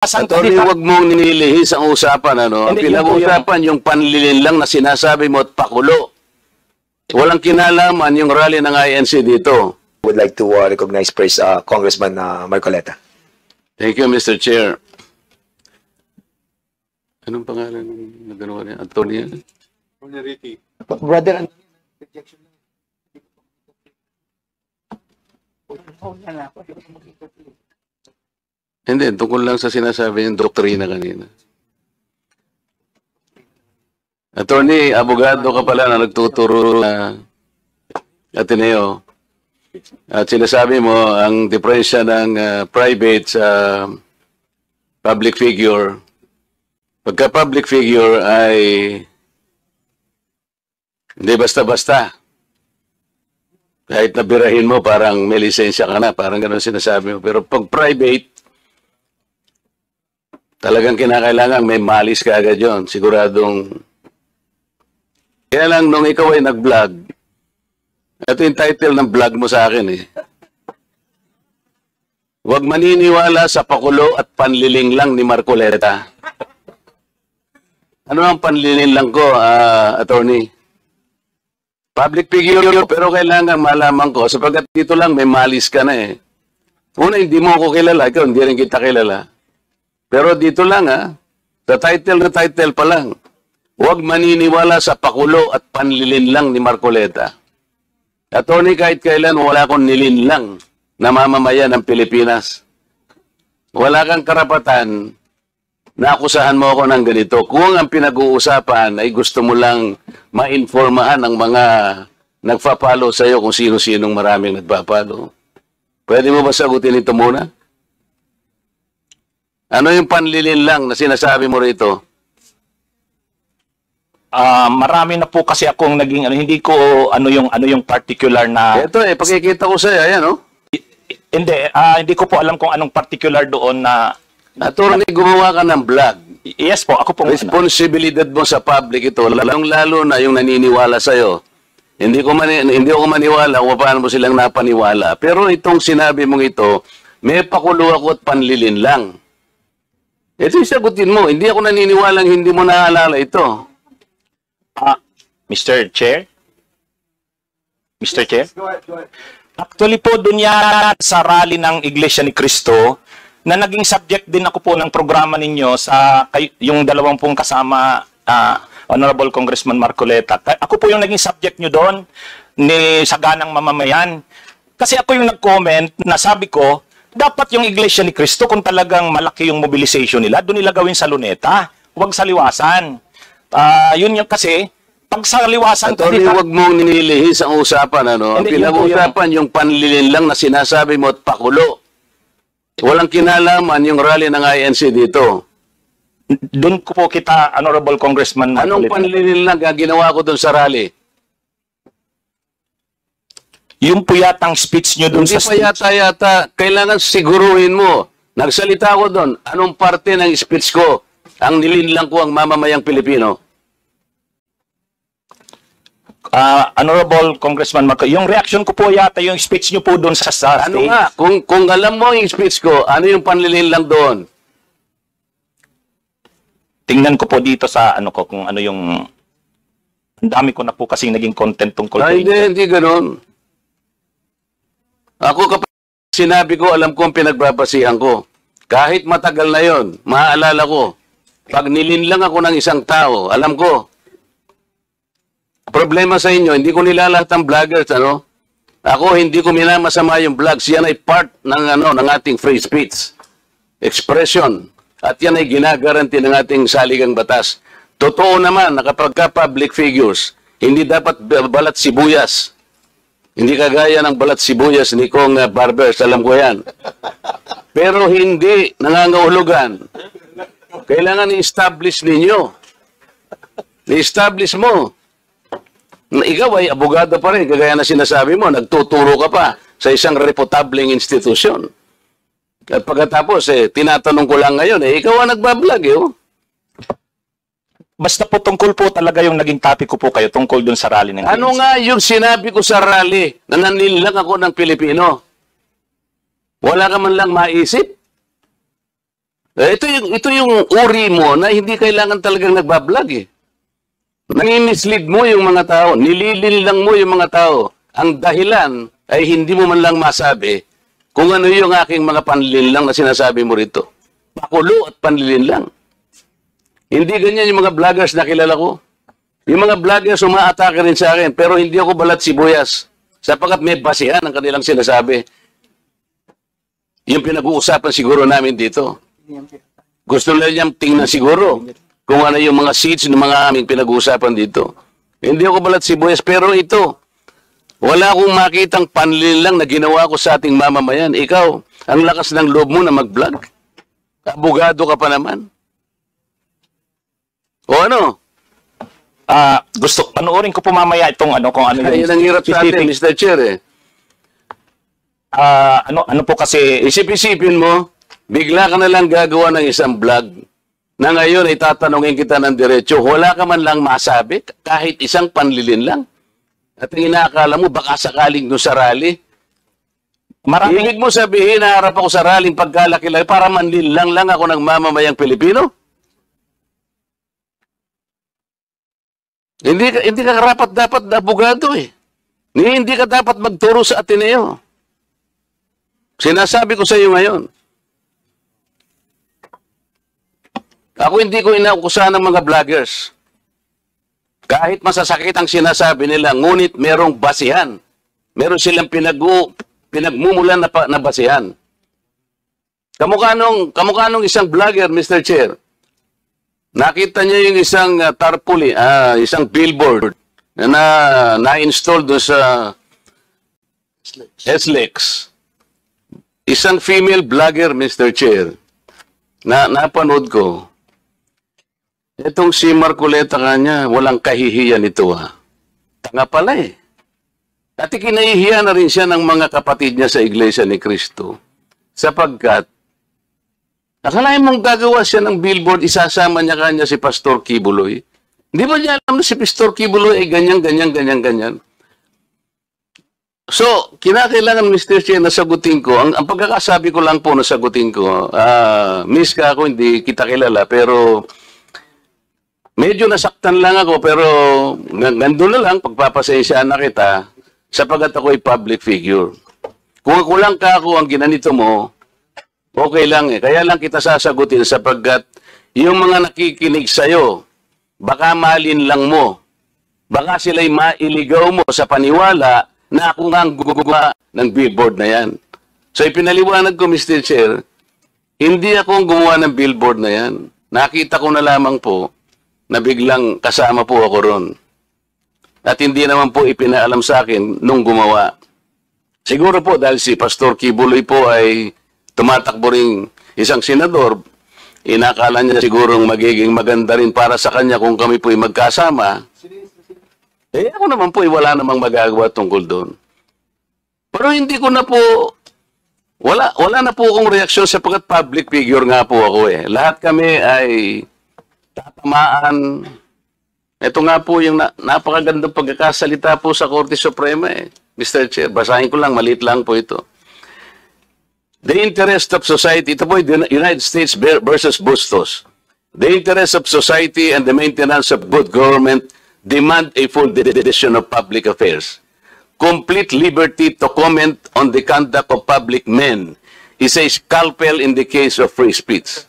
Attorney, huwag mong nilihis ang usapan, ano? Ang pinag-uusapan yung panlilin lang na sinasabi mo at pakulo. Walang kinalaman yung rally ng INC dito. Would like to recognize first Congressman Marcoleta. Thank you, Mr. Chair. Anong pangalan ng gano'n niya? Antonio? Brother, Hindi, tungkol lang sa sinasabi yung doktrina kanina. Attorney, abogado ka pala na nagtuturo na Ateneo. At sinasabi mo, ang diferensya ng private sa public figure, pagka public figure ay hindi basta-basta. Kahit nabirahin mo, parang may lisensya ka na, parang gano'n sinasabi mo. Pero pag private, talagang kinakailangan may malis ka agad yun. Siguradong. Kaya lang nung ikaw ay nag-vlog, ito yung title ng vlog mo sa akin eh. Huwag maniniwala sa pakulo at panliling lang ni Marcoleta. Ano ang panliling lang ko, attorney? Public figure, pero kailangan malaman ko, sapagkat dito lang may malis ka na eh. Una, hindi mo ako kilala, ikaw hindi rin kita kilala. Pero dito lang sa title na title pa lang, huwag maniniwala sa pakulo at panlilin lang ni Marcoleta. Attorney, kahit kailan wala akong nilinlang na mamamayan ng Pilipinas. Wala kang karapatan na akusahan mo ako ng ganito. Kung ang pinag-uusapan ay gusto mo lang ma-informahan ang mga nagpa-follow sa iyo kung sino-sinong maraming nagpa-follow. Pwede mo ba sagutin ito muna? Ano yung panlilin lang na sinasabi mo rito? Marami na po kasi akong naging hindi ko ano yung particular na. Ito pakikita ko sa iyo, ayan Hindi ko po alam kung anong particular doon na. Attorney, gumawa ka ng vlog. Yes po, ako po. Responsibilidad mo sa public ito, lalong-lalo na yung naniniwala sa iyo. Hindi ko maniwala kung paano mo silang napaniwala. Pero itong sinabi mong ito, may pakulo ako at panlilin lang. Ito yung sagutin mo. Hindi ako naniniwalang hindi mo naalala ito. Mr. Chair? Mr. Chair? Actually po, doon yan sa rally ng Iglesia ni Cristo, na naging subject din ako po ng programa ninyo sa yung dalawang pong kasama, Honorable Congressman Marcoleta. Ako po yung naging subject nyo doon, ni Saganang Mamamayan. Kasi ako yung nag-comment na sabi ko, dapat yung Iglesia ni Cristo, kung talagang malaki yung mobilization nila, doon nila gawin sa Luneta, huwag sa Liwasan. Yun yung kasi, pag sa Liwasan... Attorney, huwag mong nilihis ang usapan, ano? Ang pinag-usapan yung panlilin lang na sinasabi mo at pakulo. Walang kinalaman yung rally ng INC dito. Doon ko po kita, Honorable Congressman Marcoleta. Anong panlilin lang ginawa ko doon sa rally? Yung po yatang speech nyo doon sa speech. Hindi pa yata. Kailangan siguruhin mo. Nagsalita ko doon. Anong parte ng speech ko ang nilinlang ko ang mamamayang Pilipino? Honorable Congressman Marcoleta, yung reaction ko po yata yung speech nyo po doon sa stage. Ano nga? Kung alam mo yung speech ko, ano yung panlilinlang doon? Tingnan ko po dito sa kung ano yung... Ang dami ko na po kasing naging content tungkol po. Hindi ganoon. Ako kapag sinabi ko, alam ko ang pinagbabasihan ko. Kahit matagal na yon, maaalala ko. Pag nilinlang ako ng isang tao, alam ko. Problema sa inyo, hindi ko nilalat ang vloggers, Ako, hindi ko minamasama yung vlogs. Yan ay part ng ating free speech. Expression. At yan ay ginagaranti ng ating saligang batas. Totoo naman na kapag ka-public figures, hindi dapat balat sibuyas. Hindi kagaya ng balat sibuyas ni Kong Barbers, alam ko yan. Pero hindi nangangahulugan. Kailangan i-establish ninyo. I-establish mo. Ikaw ay abogado pa rin, kagaya na sinasabi mo, nagtuturo ka pa sa isang reputabling institusyon. At pagkatapos, tinatanong ko lang ngayon, ikaw ang nagbablog, Basta po tungkol po talaga yung naging topic ko po kayo tungkol dun sa rally ng Ano nga yung sinabi ko sa rally na nanilang ako ng Pilipino? Wala ka man lang maisip? Ito yung uri mo na hindi kailangan talagang nagbablog eh. Nangimislead mo yung mga tao, nililin lang mo yung mga tao. Ang dahilan ay hindi mo man lang masabi kung ano yung aking mga panlilin lang na sinasabi mo rito. Pakulo at panlilin lang. Hindi ganyan yung mga vloggers na kilala ko. Yung mga vloggers umaatake rin sa akin, pero hindi ako balat sibuyas. Sapagkat may basihan ang kanilang sinasabi. Yung pinag-uusapan siguro namin dito. Gusto nila niyang tingnan siguro kung ano yung mga seeds ng mga aming pinag-uusapan dito. Hindi ako balat sibuyas, pero ito, wala akong makitang panlilin lang na ginawa ko sa ating mamamayan. Ikaw, ang lakas ng loob mo na mag-vlog. Abogado ka pa naman. O ano? Gusto, panoorin ko po mamaya itong ano, kung ano Ay, yung yun ang hirap sa atin, Mr. Chair eh. ano po kasi, Isip-isipin mo, bigla ka na lang gagawa ng isang vlog na ngayon ay tatanungin kita ng diretso, wala ka man lang masabi, kahit isang panlilin lang. At ang inaakala mo, baka sakaling doon sa rally. Ibig mo sabihin, naharap ako sa rallying pagkalaki-laki para manlilang lang ako ng mamamayang Pilipino? Hindi ka karapat dapat na abogado eh. Hindi ka dapat magturo sa Ateneo. Sinasabi ko sa iyo ngayon. Ako hindi ko inaukusahan ng mga vloggers. Kahit masasakit ang sinasabi nila, ngunit merong basihan. Meron silang pinagmumulan na basihan. Kamukha nung isang vlogger, Mr. Chair. Nakita niya yung isang tarpaulin, isang billboard na-install doon sa SLEX. Isang female vlogger, Mr. Chair, na napanood ko. Itong si Marcoleta kanya, walang kahihiyan ito Tanga pala eh. At kinahihiya na rin siya ng mga kapatid niya sa Iglesia ni Cristo. Sapagkat, akalain mong gagawa siya ng billboard, isasama niya kanya si Pastor Kibuloy. Di ba niya alam na si Pastor Kibuloy ay ganyan. So, kinakailangan, Mr. Chair, na sagutin ko. Ang pagkakasabi ko lang po na sagutin ko, miss ka ako, hindi kita kilala, pero medyo nasaktan lang ako, pero nandun na lang, pagpapasensyaan na kita, sapagat ako ay public figure. Kung ako lang ka ako ang ginanito mo, okay lang eh. Kaya lang kita sasagutin sapagkat yung mga nakikinig sa'yo, baka malin lang mo. Baka sila'y mailigaw mo sa paniwala na ako nga ang gugugawa ng billboard na yan. So ipinaliwanag ko, Mr. Chair, hindi ako ang gumawa ng billboard na yan. Nakita ko na lamang po na biglang kasama po ako ron. At hindi naman po ipinaalam sa akin nung gumawa. Siguro po dahil si Pastor Kibuloy po ay tumatakbo ring isang senador, inakala niya sigurong magiging maganda rin para sa kanya kung kami po ay magkasama. Eh ako naman po ay wala namang magagawa tungkol doon. Pero hindi ko na po, wala na po akong reaksyon sapagkat public figure nga po ako eh. Lahat kami ay tatamaan. Ito nga po yung napakagandang pagkakasalita po sa Korte Suprema eh. Mr. Chair, basahin ko lang, maliit lang po ito. The interest of society, ito po yung United States versus Bustos. The interest of society and the maintenance of good government demand a full dedication of public affairs. Complete liberty to comment on the conduct of public men is a scalpel in the case of free speech.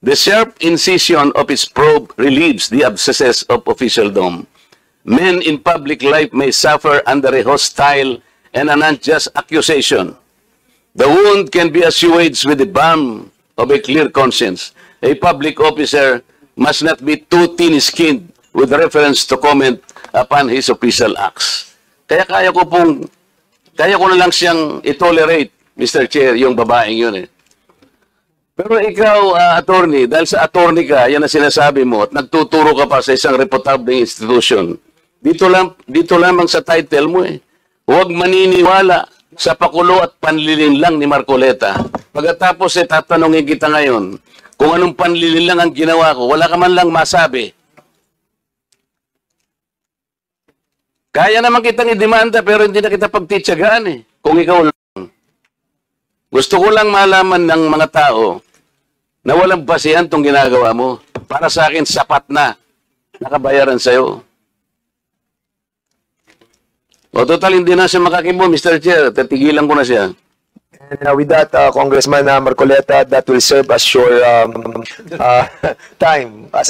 The sharp incision of its probe relieves the abscesses of officialdom. Men in public life may suffer under a hostile and an unjust accusation. The wound can be assuaged with the balm of a clear conscience. A public officer must not be too thin-skinned with reference to comment upon his official acts. Kaya ko na lang siyang i-tolerate, Mr. Chair, yung babaeng yun eh. Pero ikaw, attorney, dahil sa attorney ka, yan ang sinasabi mo, at nagtuturo ka pa sa isang reputable institution, dito lamang sa title mo eh. Huwag maniniwala sa pakulo at panlilin lang ni Marcoleta. Pagkatapos tatanungin kita ngayon, kung anong panlilin lang ang ginawa ko, wala ka man lang masabi. Kaya naman kitang i-demanda pero hindi na kita pagtitsagaan eh. Kung ikaw lang. Gusto ko lang malaman ng mga tao na walang basihan tong ginagawa mo. Para sa akin, sapat na. Nakabayaran sa'yo. O total, hindi na siya makakibo, Mr. Chair. Tatigilan ko na siya. And with that, Congressman Marcoleta, that will serve as your time as